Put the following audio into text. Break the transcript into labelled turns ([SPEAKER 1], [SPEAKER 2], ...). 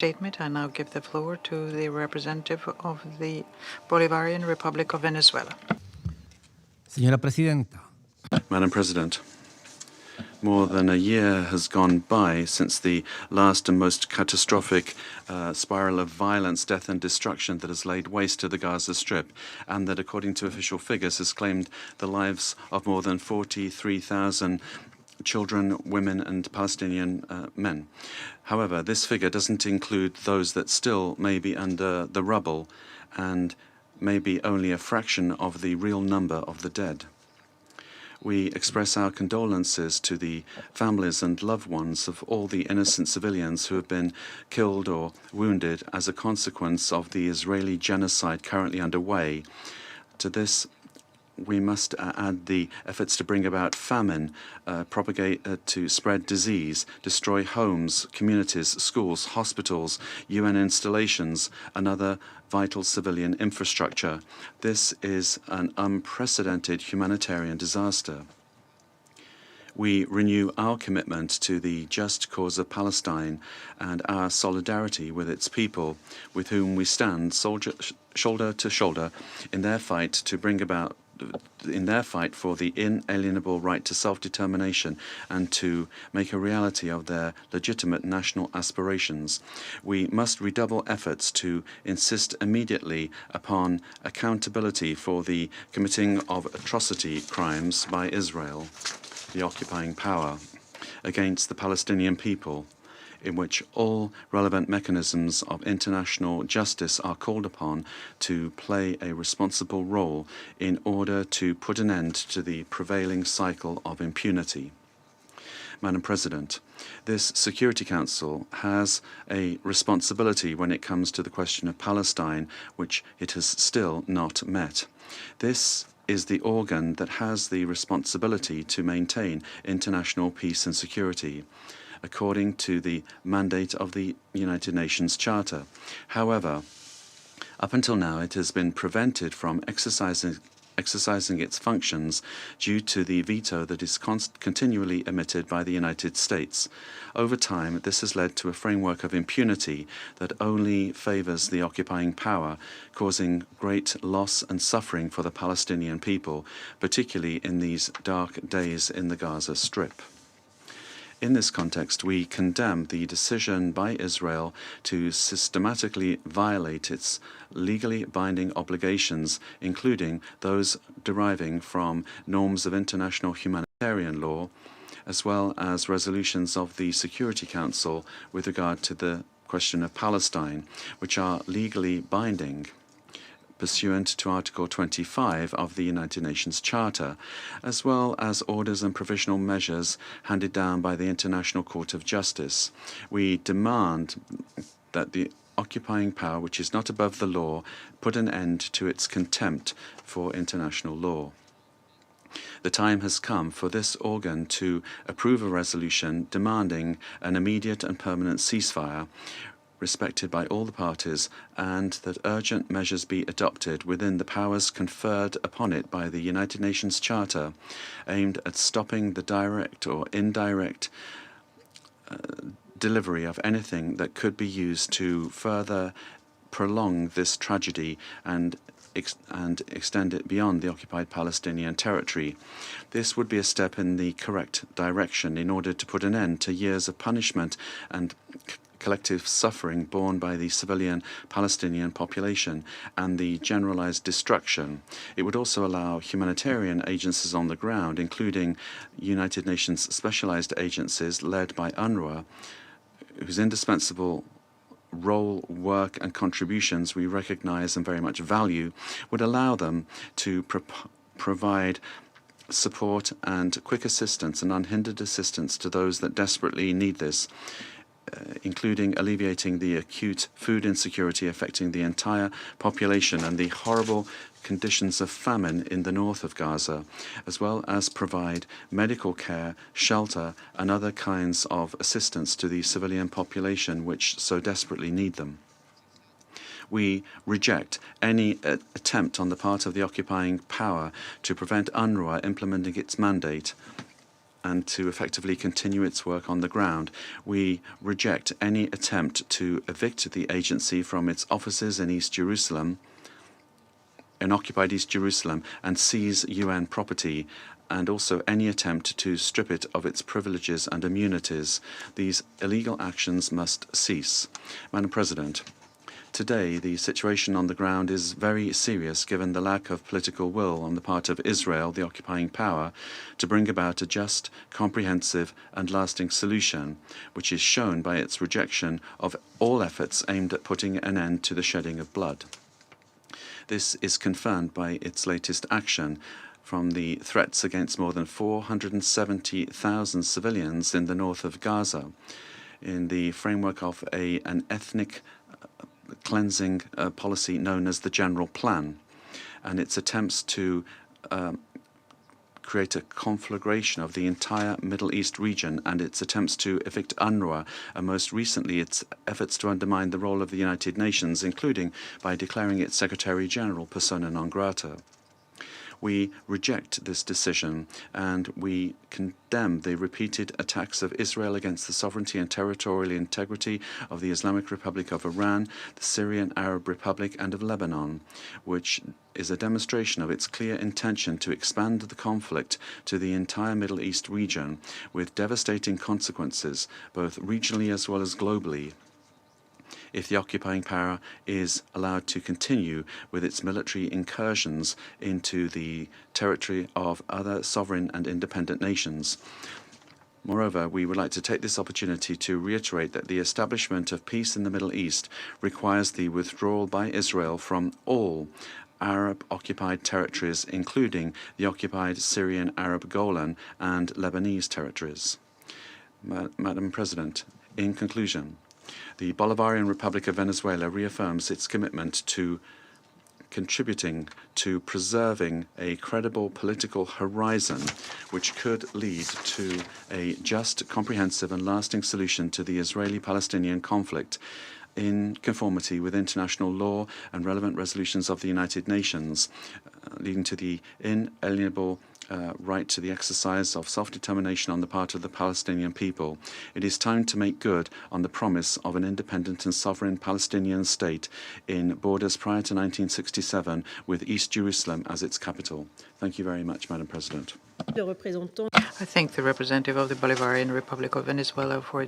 [SPEAKER 1] Statement. I now give the floor to the representative of the Bolivarian Republic of Venezuela.
[SPEAKER 2] Señora Presidenta.
[SPEAKER 3] Madam President, more than a year has gone by since the last and most catastrophic spiral of violence, death and destruction that has laid waste to the Gaza Strip, and that, according to official figures, has claimed the lives of more than 43,000 children, women and Palestinian men. However, this figure doesn't include those that still may be under the rubble and may be only a fraction of the real number of the dead. We express our condolences to the families and loved ones of all the innocent civilians who have been killed or wounded as a consequence of the Israeli genocide currently underway. To this, we must add the efforts to bring about famine, to spread disease, destroy homes, communities, schools, hospitals, UN installations, and other vital civilian infrastructure. This is an unprecedented humanitarian disaster. We renew our commitment to the just cause of Palestine and our solidarity with its people, with whom we stand shoulder to shoulder in their fight for the inalienable right to self-determination and to make a reality of their legitimate national aspirations. We must redouble efforts to insist immediately upon accountability for the committing of atrocity crimes by Israel, the occupying power, against the Palestinian people, in which all relevant mechanisms of international justice are called upon to play a responsible role in order to put an end to the prevailing cycle of impunity. Madam President, this Security Council has a responsibility when it comes to the question of Palestine, which it has still not met. This is the organ that has the responsibility to maintain international peace and security, according to the mandate of the United Nations Charter. However, up until now, it has been prevented from exercising its functions due to the veto that is continually emitted by the United States. Over time, this has led to a framework of impunity that only favors the occupying power, causing great loss and suffering for the Palestinian people, particularly in these dark days in the Gaza Strip. In this context, we condemn the decision by Israel to systematically violate its legally binding obligations, including those deriving from norms of international humanitarian law, as well as resolutions of the Security Council with regard to the question of Palestine, which are legally binding pursuant to Article 25 of the United Nations Charter, as well as orders and provisional measures handed down by the International Court of Justice. We demand that the occupying power, which is not above the law, put an end to its contempt for international law. The time has come for this organ to approve a resolution demanding an immediate and permanent ceasefire, respected by all the parties, and that urgent measures be adopted within the powers conferred upon it by the United Nations Charter, aimed at stopping the direct or indirect delivery of anything that could be used to further prolong this tragedy and extend it beyond the occupied Palestinian territory. This would be a step in the correct direction in order to put an end to years of punishment and collective suffering borne by the civilian Palestinian population and the generalized destruction. It would also allow humanitarian agencies on the ground, including United Nations specialized agencies led by UNRWA, whose indispensable role, work and contributions we recognize and very much value, would allow them to provide support and quick assistance and unhindered assistance to those that desperately need this, including alleviating the acute food insecurity affecting the entire population and the horrible conditions of famine in the north of Gaza, as well as provide medical care, shelter, and other kinds of assistance to the civilian population which so desperately need them. We reject any attempt on the part of the occupying power to prevent UNRWA implementing its mandate and to effectively continue its work on the ground. We reject any attempt to evict the agency from its offices in occupied East Jerusalem, and seize UN property, and also any attempt to strip it of its privileges and immunities. These illegal actions must cease. Madam President, today, the situation on the ground is very serious given the lack of political will on the part of Israel, the occupying power, to bring about a just, comprehensive and lasting solution, which is shown by its rejection of all efforts aimed at putting an end to the shedding of blood. This is confirmed by its latest action, from the threats against more than 470,000 civilians in the north of Gaza, in the framework of an ethnic cleansing policy known as the General Plan, and its attempts to create a conflagration of the entire Middle East region, and its attempts to evict UNRWA, and most recently its efforts to undermine the role of the United Nations, including by declaring its Secretary General persona non grata. We reject this decision, and we condemn the repeated attacks of Israel against the sovereignty and territorial integrity of the Islamic Republic of Iran, the Syrian Arab Republic, and of Lebanon, which is a demonstration of its clear intention to expand the conflict to the entire Middle East region, with devastating consequences, both regionally as well as globally, if the occupying power is allowed to continue with its military incursions into the territory of other sovereign and independent nations. Moreover, we would like to take this opportunity to reiterate that the establishment of peace in the Middle East requires the withdrawal by Israel from all Arab-occupied territories, including the occupied Syrian Arab Golan and Lebanese territories. Madam President, in conclusion, the Bolivarian Republic of Venezuela reaffirms its commitment to contributing to preserving a credible political horizon which could lead to a just, comprehensive and lasting solution to the Israeli-Palestinian conflict in conformity with international law and relevant resolutions of the United Nations, leading to the inalienable right to the exercise of self-determination on the part of the Palestinian people. It is time to make good on the promise of an independent and sovereign Palestinian state in borders prior to 1967, with East Jerusalem as its capital. Thank you very much, Madam President.
[SPEAKER 1] I thank the representative of the Bolivarian Republic of Venezuela for